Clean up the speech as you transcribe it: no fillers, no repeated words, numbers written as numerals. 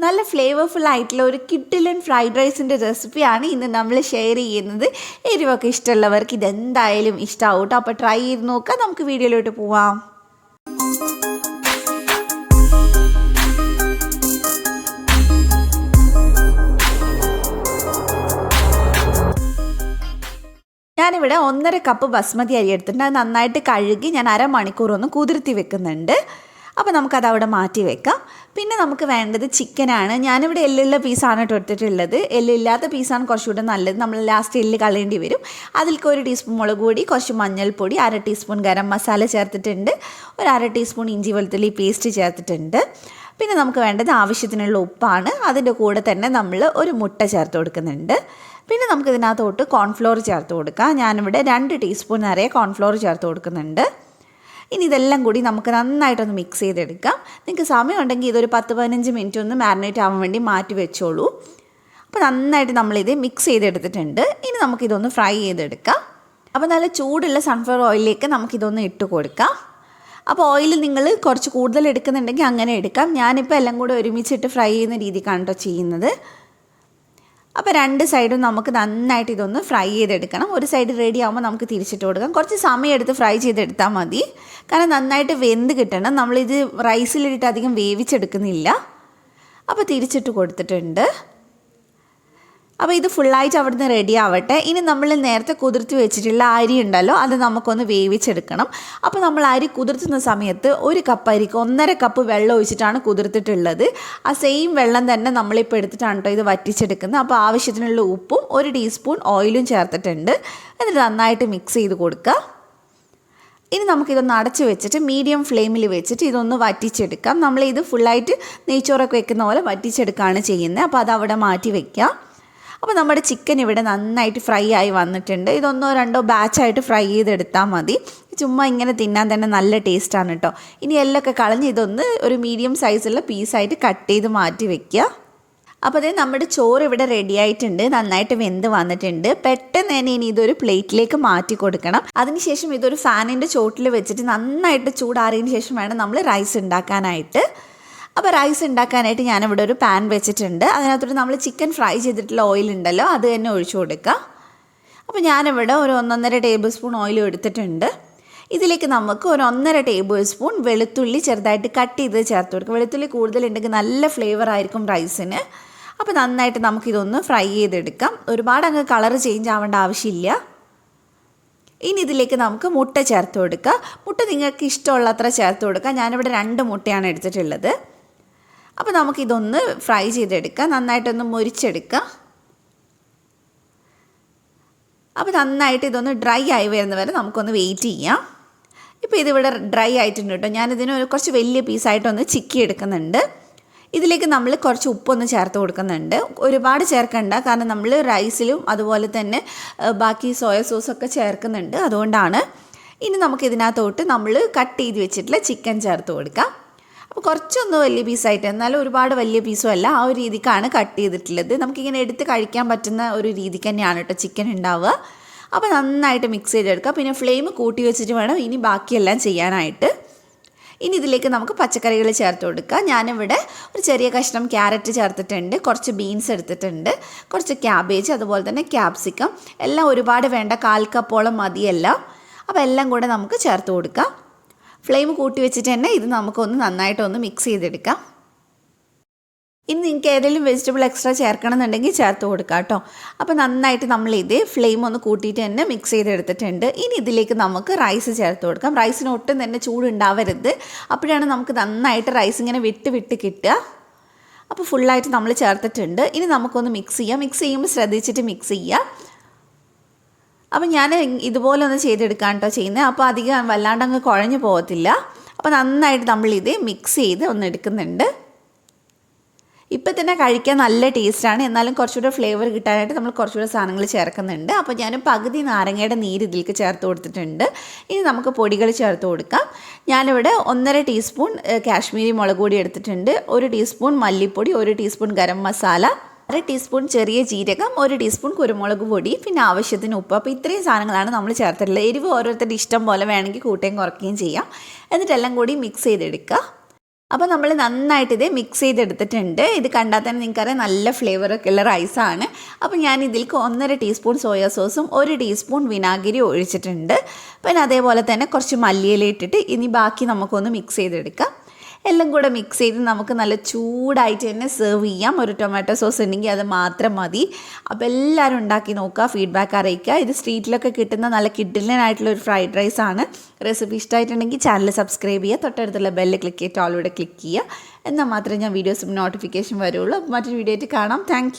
നല്ല ഫ്ലേവർഫുൾ ആയിട്ടുള്ള ഒരു കിഡിലൻ ഫ്രൈഡ് റൈസിൻ്റെ റെസിപ്പിയാണ് ഇന്ന് നമ്മൾ ഷെയർ ചെയ്യുന്നത്. എരിവൊക്കെ ഇഷ്ടമുള്ളവർക്ക് ഇതെന്തായാലും ഇഷ്ടമാവും കേട്ടോ. അപ്പോൾ ട്രൈ ചെയ്ത് നോക്കാം. നമുക്ക് വീഡിയോയിലോട്ട് പോവാം. ഞാനിവിടെ 1.5 കപ്പ് ബസ്മതി അരി എടുത്തിട്ടുണ്ട്. അത് നന്നായിട്ട് കഴുകി ഞാൻ അരമണിക്കൂർ ഒന്ന് കുതിർത്തി വെക്കുന്നുണ്ട്. അപ്പോൾ നമുക്കത് അവിടെ മാറ്റി വെക്കാം. പിന്നെ നമുക്ക് വേണ്ടത് ചിക്കനാണ്. ഞാനിവിടെ എല്ലുള്ള പീസാണ് കേട്ടോ എടുത്തിട്ടുള്ളത്. എല്ലില്ലാത്ത പീസാണ് കുറച്ചുകൂടെ നല്ലത്. നമ്മൾ ലാസ്റ്റ് എല്ല് കളയേണ്ടി വരും. അതിലേക്ക് 1 ടീസ്പൂൺ മുളക് പൊടി, കുറച്ച് മഞ്ഞൾപ്പൊടി, 1/2 ടീസ്പൂൺ ഗരം മസാല ചേർത്തിട്ടുണ്ട്, 1/2 ടീസ്പൂൺ ഇഞ്ചി വെളുത്തുള്ളി പേസ്റ്റ് ചേർത്തിട്ടുണ്ട്. പിന്നെ നമുക്ക് വേണ്ടത് ആവശ്യത്തിനുള്ള ഉപ്പാണ്. അതിൻ്റെ കൂടെ തന്നെ നമ്മൾ ഒരു മുട്ട ചേർത്ത് കൊടുക്കുന്നുണ്ട്. പിന്നെ നമുക്കിതിനകത്തോട്ട് കോൺഫ്ലോർ ചേർത്ത് കൊടുക്കാം. ഞാനിവിടെ 2 ടീസ്പൂൺ നിറയെ കോൺഫ്ലോർ ചേർത്ത് കൊടുക്കുന്നുണ്ട്. ഇനി ഇതെല്ലാം കൂടി നമുക്ക് നന്നായിട്ടൊന്ന് മിക്സ് ചെയ്തെടുക്കാം. നിങ്ങൾക്ക് സമയമുണ്ടെങ്കിൽ ഇതൊരു 10-15 മിനിറ്റ് ഒന്ന് മാരിനേറ്റ് ആവാൻ വേണ്ടി മാറ്റി വെച്ചോളൂ. അപ്പോൾ നന്നായിട്ട് നമ്മളിത് മിക്സ് ചെയ്തെടുത്തിട്ടുണ്ട്. ഇനി നമുക്കിതൊന്ന് ഫ്രൈ ചെയ്തെടുക്കാം. അപ്പോൾ നല്ല ചൂടുള്ള സൺഫ്ലവർ ഓയിലിലേക്ക് നമുക്കിതൊന്ന് ഇട്ട് കൊടുക്കാം. അപ്പോൾ ഓയിൽ നിങ്ങൾ കുറച്ച് കൂടുതൽ എടുക്കുന്നുണ്ടെങ്കിൽ അങ്ങനെ എടുക്കാം. ഞാനിപ്പോൾ എല്ലാം കൂടെ ഒരുമിച്ചിട്ട് ഫ്രൈ ചെയ്യുന്ന രീതിക്കാണ് കേട്ടോ ചെയ്യുന്നത്. അപ്പോൾ 2 സൈഡും നമുക്ക് നന്നായിട്ട് ഇതൊന്ന് ഫ്രൈ ചെയ്തെടുക്കണം. ഒരു സൈഡ് റെഡി ആകുമ്പോൾ നമുക്ക് തിരിച്ചിട്ട് കൊടുക്കാം. കുറച്ച് സമയം എടുത്ത് ഫ്രൈ ചെയ്തെടുത്താൽ മതി. കാരണം നന്നായിട്ട് വെന്ത് കിട്ടണം. നമ്മളിത് റൈസിലിട്ട് അധികം വേവിച്ചെടുക്കുന്നില്ല. അപ്പോൾ തിരിച്ചിട്ട് കൊടുത്തിട്ടുണ്ട്. അപ്പോൾ ഇത് ഫുള്ളായിട്ട് അവിടുന്ന് റെഡി ആവട്ടെ. ഇനി നമ്മൾ നേരത്തെ കുതിർത്തി വെച്ചിട്ടുള്ള അരി ഉണ്ടല്ലോ, അത് നമുക്കൊന്ന് വേവിച്ചെടുക്കണം. അപ്പോൾ നമ്മൾ അരി കുതിർത്തുന്ന സമയത്ത് 1 കപ്പ് അരിക്ക് 1.5 കപ്പ് വെള്ളം ഒഴിച്ചിട്ടാണ് കുതിർത്തിട്ടുള്ളത്. ആ സെയിം വെള്ളം തന്നെ നമ്മളിപ്പോൾ എടുത്തിട്ടാണ് കേട്ടോ ഇത് വറ്റിച്ചെടുക്കുന്നത്. അപ്പോൾ ആവശ്യത്തിനുള്ള ഉപ്പും 1 ടീസ്പൂൺ ഓയിലും ചേർത്തിട്ടുണ്ട്. എന്നിട്ട് നന്നായിട്ട് മിക്സ് ചെയ്ത് കൊടുക്കുക. ഇനി നമുക്കിതൊന്ന് അടച്ച് വെച്ചിട്ട് മീഡിയം ഫ്ലെയിമിൽ വെച്ചിട്ട് ഇതൊന്ന് വറ്റിച്ചെടുക്കാം. നമ്മളിത് ഫുള്ളായിട്ട് നെയ്ച്ചോറൊക്കെ വെക്കുന്ന പോലെ വറ്റിച്ചെടുക്കുകയാണ് ചെയ്യുന്നത്. അപ്പോൾ അത് അവിടെ മാറ്റി വയ്ക്കാം. അപ്പോൾ നമ്മുടെ ചിക്കൻ ഇവിടെ നന്നായിട്ട് ഫ്രൈ ആയി വന്നിട്ടുണ്ട്. ഇതൊന്നോ 2 ബാച്ചായിട്ട് ഫ്രൈ ചെയ്തെടുത്താൽ മതി. ചുമ്മാ ഇങ്ങനെ തിന്നാൻ തന്നെ നല്ല ടേസ്റ്റാണ് കേട്ടോ. ഇനി എല്ലൊക്കെ കളഞ്ഞ് ഇതൊന്ന് ഒരു മീഡിയം സൈസുള്ള പീസായിട്ട് കട്ട് ചെയ്ത് മാറ്റി വയ്ക്കുക. അപ്പോൾ അതേ നമ്മുടെ ചോറ് ഇവിടെ റെഡി ആയിട്ടുണ്ട്. നന്നായിട്ട് വെന്ത് വന്നിട്ടുണ്ട്. പെട്ടെന്ന് തന്നെ ഇനി ഇതൊരു പ്ലേറ്റിലേക്ക് മാറ്റി കൊടുക്കണം. അതിനുശേഷം ഇതൊരു ഫാനിൻ്റെ ചോട്ടിൽ വെച്ചിട്ട് നന്നായിട്ട് ചൂടാറിയതിന് ശേഷം വേണം നമ്മൾ റൈസ് ഉണ്ടാക്കാനായിട്ട്. അപ്പോൾ റൈസ് ഉണ്ടാക്കാനായിട്ട് ഞാനിവിടെ ഒരു പാൻ വെച്ചിട്ടുണ്ട്. അതിനകത്തോട്ട് നമ്മൾ ചിക്കൻ ഫ്രൈ ചെയ്തിട്ടുള്ള ഓയിൽ ഉണ്ടല്ലോ, അത് തന്നെ ഒഴിച്ചു കൊടുക്കുക. അപ്പോൾ ഞാനിവിടെ ഒരു 1.5 ടേബിൾ സ്പൂൺ ഓയിൽ എടുത്തിട്ടുണ്ട്. ഇതിലേക്ക് നമുക്ക് ഒരു 1.5 ടേബിൾ സ്പൂൺ വെളുത്തുള്ളി ചെറുതായിട്ട് കട്ട് ചെയ്ത് ചേർത്ത് കൊടുക്കുക. വെളുത്തുള്ളി കൂടുതലുണ്ടെങ്കിൽ നല്ല ഫ്ലേവർ ആയിരിക്കും റൈസിന്. അപ്പോൾ നന്നായിട്ട് നമുക്കിതൊന്ന് ഫ്രൈ ചെയ്തെടുക്കാം. ഒരുപാട് അങ്ങ് കളർ ചേഞ്ച് ആവേണ്ട ആവശ്യമില്ല. ഇനി ഇതിലേക്ക് നമുക്ക് മുട്ട ചേർത്ത് കൊടുക്കുക. മുട്ട നിങ്ങൾക്ക് ഇഷ്ടമുള്ളത്ര ചേർത്ത് കൊടുക്കുക. ഞാനിവിടെ 2 മുട്ടയാണ് എടുത്തിട്ടുള്ളത്. അപ്പോൾ നമുക്കിതൊന്ന് ഫ്രൈ ചെയ്തെടുക്കാം. നന്നായിട്ടൊന്ന് മുരിച്ചെടുക്കുക. അപ്പോൾ നന്നായിട്ട് ഇതൊന്ന് ഡ്രൈ ആയി വരുന്നവരെ നമുക്കൊന്ന് വെയിറ്റ് ചെയ്യാം. ഇപ്പോൾ ഇതിവിടെ ഡ്രൈ ആയിട്ടുണ്ട് കേട്ടോ. ഞാനിതിന് കുറച്ച് വലിയ പീസായിട്ടൊന്ന് ചിക്കി എടുക്കുന്നുണ്ട്. ഇതിലേക്ക് നമ്മൾ കുറച്ച് ഉപ്പൊന്ന് ചേർത്ത് കൊടുക്കുന്നുണ്ട്. ഒരുപാട് ചേർക്കണ്ട, കാരണം നമ്മൾ റൈസിലും അതുപോലെ തന്നെ ബാക്കി സോയ സോസൊക്കെ ചേർക്കുന്നുണ്ട്, അതുകൊണ്ടാണ്. ഇനി നമുക്കിതിനകത്തോട്ട് നമ്മൾ കട്ട് ചെയ്ത് വെച്ചിട്ടുള്ള ചിക്കൻ ചേർത്ത് കൊടുക്കാം. അപ്പോൾ കുറച്ചൊന്ന് വലിയ പീസായിട്ട്, എന്നാലും ഒരുപാട് വലിയ പീസും അല്ല, ആ ഒരു രീതിക്കാണ് കട്ട് ചെയ്തിട്ടുള്ളത്. നമുക്കിങ്ങനെ എടുത്ത് കഴിക്കാൻ പറ്റുന്ന ഒരു രീതിക്ക് തന്നെയാണ് കേട്ടോ ചിക്കൻ ഉണ്ടാവുക. അപ്പോൾ നന്നായിട്ട് മിക്സ് ചെയ്തെടുക്കുക. പിന്നെ ഫ്ലെയിം കൂട്ടി വെച്ചിട്ട് വേണം ഇനി ബാക്കിയെല്ലാം ചെയ്യാനായിട്ട്. ഇനി ഇതിലേക്ക് നമുക്ക് പച്ചക്കറികൾ ചേർത്ത് കൊടുക്കുക. ഞാനിവിടെ ഒരു ചെറിയ കഷ്ണം ക്യാരറ്റ് ചേർത്തിട്ടുണ്ട്, കുറച്ച് ബീൻസ് എടുത്തിട്ടുണ്ട്, കുറച്ച് ക്യാബേജ്, അതുപോലെ തന്നെ ക്യാപ്സിക്കം. എല്ലാം ഒരുപാട് വേണ്ട, 1/4 കപ്പോളം മതിയെല്ലാം. അപ്പോൾ എല്ലാം കൂടെ നമുക്ക് ചേർത്ത് കൊടുക്കാം. ഫ്ലെയിം കൂട്ടി വെച്ചിട്ട് തന്നെ ഇത് നമുക്കൊന്ന് നന്നായിട്ടൊന്ന് മിക്സ് ചെയ്തെടുക്കാം. ഇനി നിങ്ങൾക്ക് ഏതെങ്കിലും വെജിറ്റബിൾ എക്സ്ട്രാ ചേർക്കണം എന്നുണ്ടെങ്കിൽ ചേർത്ത് കൊടുക്കാം കേട്ടോ. അപ്പോൾ നന്നായിട്ട് നമ്മളിത് ഫ്ലെയിം ഒന്ന് കൂട്ടിയിട്ട് തന്നെ മിക്സ് ചെയ്തെടുത്തിട്ടുണ്ട്. ഇനി ഇതിലേക്ക് നമുക്ക് റൈസ് ചേർത്ത് കൊടുക്കാം. റൈസിന് ഒട്ടും തന്നെ ചൂടുണ്ടാവരുത്. അപ്പോഴാണ് നമുക്ക് നന്നായിട്ട് റൈസ് ഇങ്ങനെ വിട്ട് വിട്ട് കിട്ടുക. അപ്പോൾ ഫുള്ളായിട്ട് നമ്മൾ ചേർത്തിട്ടുണ്ട്. ഇനി നമുക്കൊന്ന് മിക്സ് ചെയ്യാം. മിക്സ് ചെയ്യുമ്പോൾ ശ്രദ്ധിച്ചിട്ട് മിക്സ് ചെയ്യുക. അപ്പോൾ ഞാൻ ഇതുപോലെ ഒന്ന് ചെയ്തെടുക്കാൻ കേട്ടോ ചെയ്യുന്നത്. അപ്പോൾ അധികം വല്ലാണ്ടങ്ങ് കുഴഞ്ഞു പോകത്തില്ല. അപ്പോൾ നന്നായിട്ട് നമ്മളിത് മിക്സ് ചെയ്ത് ഒന്ന് എടുക്കുന്നുണ്ട്. ഇപ്പം തന്നെ കഴിക്കാൻ നല്ല ടേസ്റ്റാണ്. എന്നാലും കുറച്ചുകൂടെ ഫ്ലേവർ കിട്ടാനായിട്ട് നമ്മൾ കുറച്ചുകൂടെ സാധനങ്ങൾ ചേർക്കുന്നുണ്ട്. അപ്പോൾ ഞാൻ പകുതി നാരങ്ങയുടെ നീര് ഇതിലേക്ക് ചേർത്ത് കൊടുത്തിട്ടുണ്ട്. ഇനി നമുക്ക് പൊടികൾ ചേർത്ത് കൊടുക്കാം. ഞാനിവിടെ 1.5 ടീസ്പൂൺ കാശ്മീരി മുളക് പൊടി എടുത്തിട്ടുണ്ട്, 1 ടീസ്പൂൺ മല്ലിപ്പൊടി, 1 ടീസ്പൂൺ ഗരം മസാല, 1/2 ടീസ്പൂൺ ചെറിയ ജീരകം, 1 ടീസ്പൂൺ കുരുമുളക് പൊടി, പിന്നെ ആവശ്യത്തിന് ഉപ്പ്. അപ്പോൾ ഇത്രയും സാധനങ്ങളാണ് നമ്മൾ ചേർത്തിട്ടുള്ളത്. എരിവ് ഓരോരുത്തരുടെ ഇഷ്ടം പോലെ വേണമെങ്കിൽ കൂട്ടുകയും കുറയ്ക്കുകയും ചെയ്യാം. എന്നിട്ടെല്ലാം കൂടി മിക്സ് ചെയ്തെടുക്കുക. അപ്പോൾ നമ്മൾ നന്നായിട്ട് ഇത് മിക്സ് ചെയ്തെടുത്തിട്ടുണ്ട്. ഇത് കണ്ടാൽ തന്നെ നിങ്ങൾക്കറിയാം നല്ല ഫ്ലേവറൊക്കെ ഉള്ള റൈസാണ്. അപ്പോൾ ഞാൻ ഇതിലേക്ക് 1.5 ടീസ്പൂൺ സോയാ സോസും 1 ടീസ്പൂൺ വിനാഗിരി ഒഴിച്ചിട്ടുണ്ട്. പിന്നെ അതേപോലെ തന്നെ കുറച്ച് മല്ലിയില ഇട്ടിട്ട് ഇനി ബാക്കി നമുക്കൊന്ന് മിക്സ് ചെയ്തെടുക്കാം. എല്ലാം കൂടെ മിക്സ് ചെയ്ത് നമുക്ക് നല്ല ചൂടായിട്ട് തന്നെ സെർവ് ചെയ്യാം. ഒരു ടൊമാറ്റോ സോസ് ഉണ്ടെങ്കിൽ അത് മാത്രം മതി. അപ്പോൾ എല്ലാവരും ഉണ്ടാക്കി നോക്കുക, ഫീഡ്ബാക്ക് അറിയിക്കുക. ഇത് സ്ട്രീറ്റിലൊക്കെ കിട്ടുന്ന നല്ല കിഡിലനായിട്ടുള്ളൊരു ഫ്രൈഡ് റൈസ് ആണ്. റെസിപ്പി ഇഷ്ടമായിട്ടുണ്ടെങ്കിൽ ചാനൽ സബ്സ്ക്രൈബ് ചെയ്യുക, തൊട്ടടുത്തുള്ള ബെല്ല് ക്ലിക്ക് ചെയ്തിട്ട് ഓൾവിടെ ക്ലിക്ക് ചെയ്യുക. എന്നാൽ മാത്രമേ ഞാൻ വീഡിയോസും നോട്ടിഫിക്കേഷൻ വരുള്ളൂ. മറ്റൊരു വീഡിയോ ആയിട്ട് കാണാം. താങ്ക്